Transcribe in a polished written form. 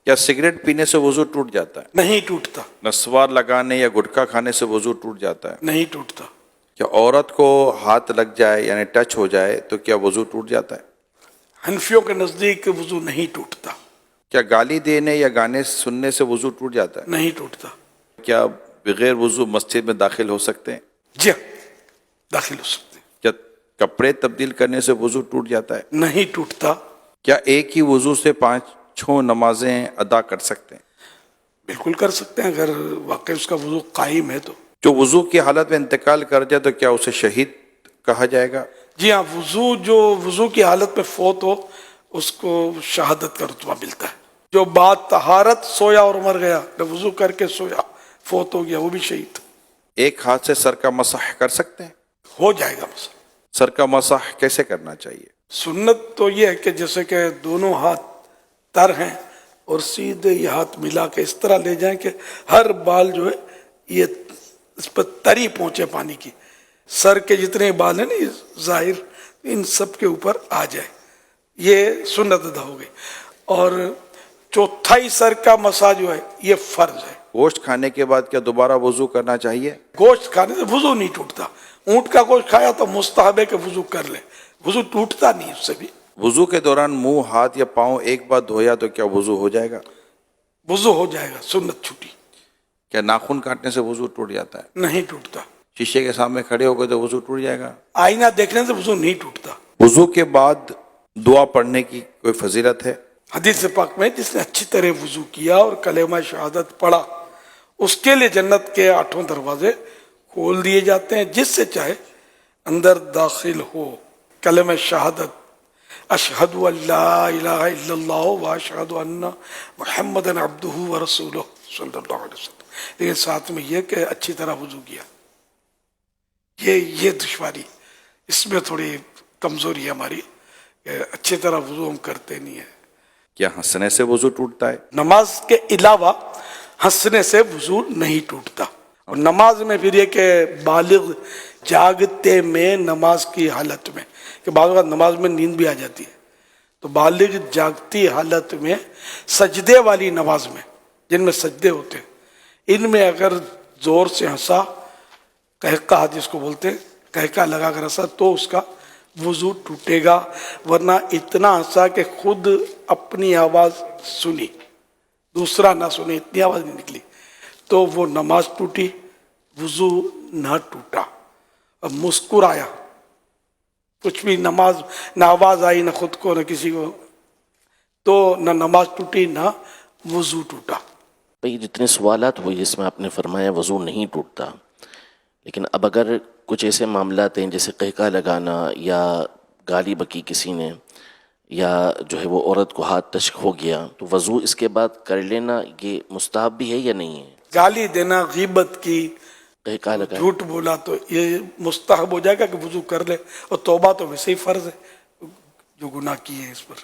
کیا سگریٹ پینے سے وضو ٹوٹ جاتا ہے؟ نہیں ٹوٹتا، نسوار لگانے یا گٹکا کھانے سے وضو ٹوٹ جاتا ہے؟ نہیں ٹوٹتا۔ کیا عورت کو ہاتھ لگ جائے یعنی ٹچ ہو جائے تو کیا وضو ٹوٹ جاتا ہے؟ حنفیوں کے نزدیک وضو نہیں ٹوٹتا، کیا گالی دینے یا گانے سننے سے وضو ٹوٹ جاتا ہے؟ نہیں ٹوٹتا۔ کیا بغیر وضو مسجد میں داخل ہو سکتے ہیں؟ جی ہاں، داخل ہو سکتے ہیں، کیا کپڑے تبدیل کرنے سے وضو ٹوٹ جاتا ہے؟ نہیں ٹوٹتا۔ کیا ایک ہی وضو سے 5 نمازیں ادا کر سکتے ہیں؟ بالکل کر سکتے ہیں اگر واقعی اس کا وضو قائم ہے تو۔ جو وضو کی حالت میں انتقال کر جائے تو کیا اسے شہید کہا جائے گا؟ جی ہاں، جو وضو کی حالت میں فوت ہو اس کو شہادت کا رتبہ ملتا ہے۔ جو بعد طہارت سویا اور مر گیا، وضو کر کے سویا فوت ہو گیا، وہ بھی شہید ایک ہاتھ سے سر کا مسح کر سکتے ہیں؟ ہو جائے گا۔ مسئلہ سر کا مسح کیسے کرنا چاہیے؟ سنت تو یہ ہے کہ جیسے کہ دونوں ہاتھ تر ہیں اور سیدھے یہ ہاتھ ملا کے اس طرح لے جائیں کہ ہر بال جو ہے یہ اس پر تری پہنچے پانی کی، سر کے جتنے بال ہیں نا یہ ظاہر ان سب کے اوپر آ جائے، یہ سنت ادا ہو گئی۔ اور چوتھائی سر کا مسا جو ہے یہ فرض ہے۔ گوشت کھانے کے بعد کیا دوبارہ وضو کرنا چاہیے؟ گوشت کھانے سے وضو نہیں ٹوٹتا، اونٹ کا گوشت کھایا تو مستحب ہے کہ وضو کر لے، وضو ٹوٹتا نہیں اس سے بھی۔ وضو کے دوران منہ، ہاتھ یا پاؤں ایک بار دھویا تو کیا وضو ہو جائے گا؟ وضو ہو جائے گا، سنت چھوٹی، کیا ناخن کاٹنے سے وضو ٹوٹ جاتا ہے؟ نہیں ٹوٹتا۔ شیشے کے سامنے کھڑے ہو گئے تو وضو ٹوٹ جائے گا؟ آئینہ دیکھنے سے وضو نہیں ٹوٹتا۔ وضو کے بعد دعا پڑھنے کی کوئی فضیلت ہے؟ حدیث پاک میں جس نے اچھی طرح وضو کیا اور کلمہ شہادت پڑھا اس کے لیے جنت کے 8 دروازے کھول دیے جاتے ہیں، جس سے چاہے اندر داخل ہو۔ کلمہ شہادت اشہد ان لا الہ الا اللہ واشہد ان محمد عبدہ ورسولہ صلی اللہ علیہ وسلم، لیکن ساتھ میں یہ کہ اچھی طرح وضو کیا۔ یہ دشواری، اس میں تھوڑی کمزوری ہے ہماری کہ اچھی طرح وضو ہم کرتے نہیں ہیں۔ کیا ہنسنے سے وضو ٹوٹتا ہے؟ نماز کے علاوہ ہنسنے سے وضو نہیں ٹوٹتا۔ اور نماز میں پھر یہ کہ بالغ جاگتے میں نماز کی حالت میں، کہ بعض اوقات نماز میں نیند بھی آ جاتی ہے، تو بالغ جاگتی حالت میں سجدے والی نماز میں جن میں سجدے ہوتے ہیں، ان میں اگر زور سے ہنسا، قہقہ جس کو بولتے ہیں، قہقہ لگا کر ہنسا تو اس کا وضو ٹوٹے گا، ورنہ اتنا ہنسا کہ خود اپنی آواز سنی دوسرا نہ سنے، اتنی آواز نہیں نکلی تو وہ نماز ٹوٹی، وضو نہ ٹوٹا۔ اب مسکرایا، کچھ بھی نماز نہ آواز آئی نہ خود کو نہ کسی کو، تو نہ نماز ٹوٹی نہ وضو ٹوٹا۔ بھئی جتنے سوالات ہوئے جس میں آپ نے فرمایا وضو نہیں ٹوٹتا، لیکن اب اگر کچھ ایسے معاملات ہیں جیسے قہقہ لگانا یا گالی بکی کسی نے، یا جو ہے وہ عورت کو ہاتھ ٹچ ہو گیا، تو وضو اس کے بعد کر لینا یہ مستحب بھی ہے یا نہیں ہے؟ گالی دینا، غیبت کی، قہقہ لگا، جھوٹ بولا تو یہ مستحب ہو جائے گا کہ وضو کر لے، اور توبہ تو ویسے ہی فرض ہے جو گناہ کیے ہیں اس پر۔